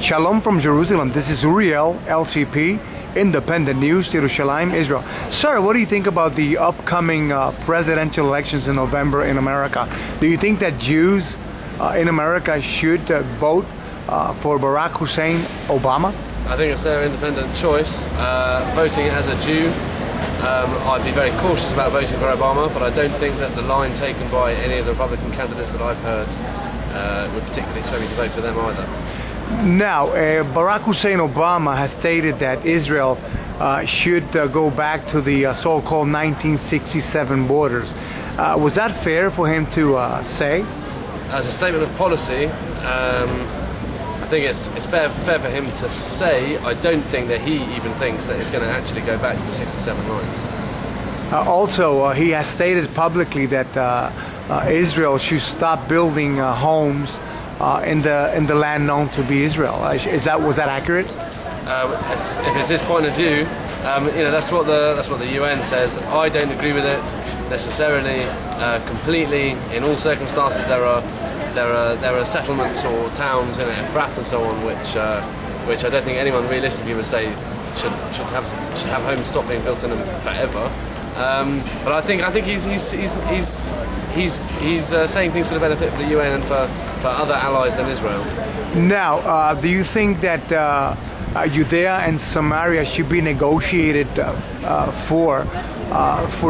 Shalom from Jerusalem. This is Uriel, LTP, Independent News, Jerusalem, Israel. Sir, what do you think about the upcoming presidential elections in November in America? Do you think that Jews in America should vote for Barack Hussein Obama? I think it's their independent choice. Voting as a Jew, I'd be very cautious about voting for Obama, but I don't think that the line taken by any of the Republican candidates that I've heard would particularly sway me to vote for them either. Now, Barack Hussein Obama has stated that Israel should go back to the so-called 1967 borders. Was that fair for him to say? As a statement of policy, I think it's fair for him to say. I don't think that he even thinks that it's going to actually go back to the 67 lines. Also, he has stated publicly that Israel should stop building homes in the land known to be Israel. Was that accurate? If it's his point of view, that's what the UN says. I don't agree with it necessarily, completely. In all circumstances, there are settlements or towns in Efrat and so on, which I don't think anyone realistically would say should have homes stop being built in them forever. But I think he's saying things for the benefit of the UN and for other allies than Israel. Now, do you think that Judea and Samaria should be negotiated for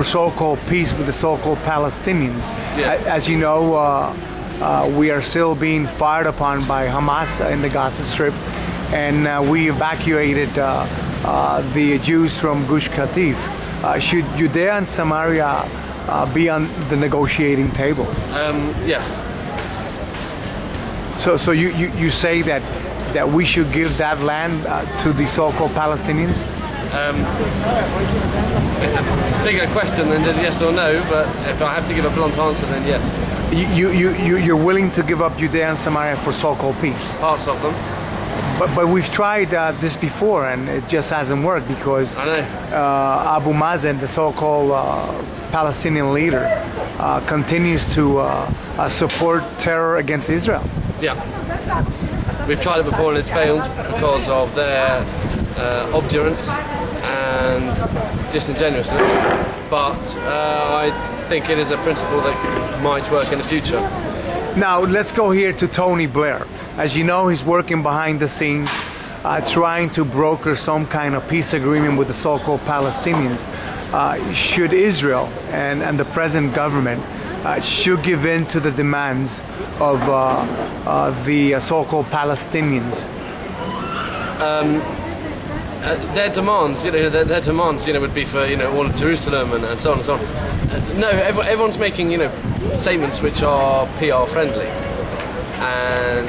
so-called peace with the so-called Palestinians? Yeah. As you know, we are still being fired upon by Hamas in the Gaza Strip, and we evacuated the Jews from Gush Katif. Should Judea and Samaria be on the negotiating table? Yes. So you say that we should give that land to the so-called Palestinians? It's a bigger question than just yes or no, but if I have to give a blunt answer, then yes. You're willing to give up Judea and Samaria for so-called peace? Parts of them. But we've tried this before, and it just hasn't worked because I know. Abu Mazen, the so-called Palestinian leader, continues to support terror against Israel. Yeah. We've tried it before and it's failed because of their obdurance and disingenuousness. But I think it is a principle that might work in the future. Now, let's go here to Tony Blair. As you know, he's working behind the scenes, trying to broker some kind of peace agreement with the so-called Palestinians. Should Israel and the present government should give in to the demands of the so-called Palestinians? Their demands, their demands, would be for, all of Jerusalem and so on and so on. No, everyone's making, statements which are PR friendly, and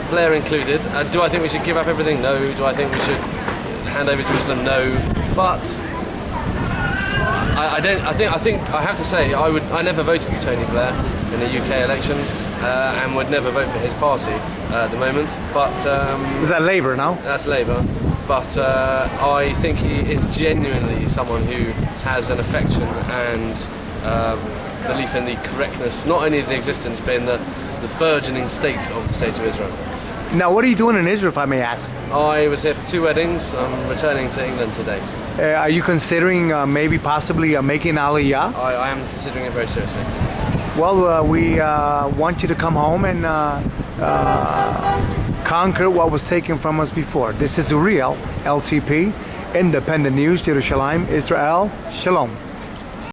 Blair included. Do I think we should give up everything? No. Do I think we should hand over Jerusalem? No. But I think I have to say I never voted for Tony Blair in the UK elections, and would never vote for his party at the moment. But is that Labour now? That's Labour. But I think he is genuinely someone who has an affection and belief in the correctness, not only of the existence, but in the burgeoning state of the State of Israel. Now, what are you doing in Israel, if I may ask? I was here for 2 weddings. I'm returning to England today. Are you considering possibly making Aliyah? I am considering it very seriously. Well, we want you to come home and conquer what was taken from us before. This is Uriel, LTP, Independent News, Jerusalem, Israel. Shalom.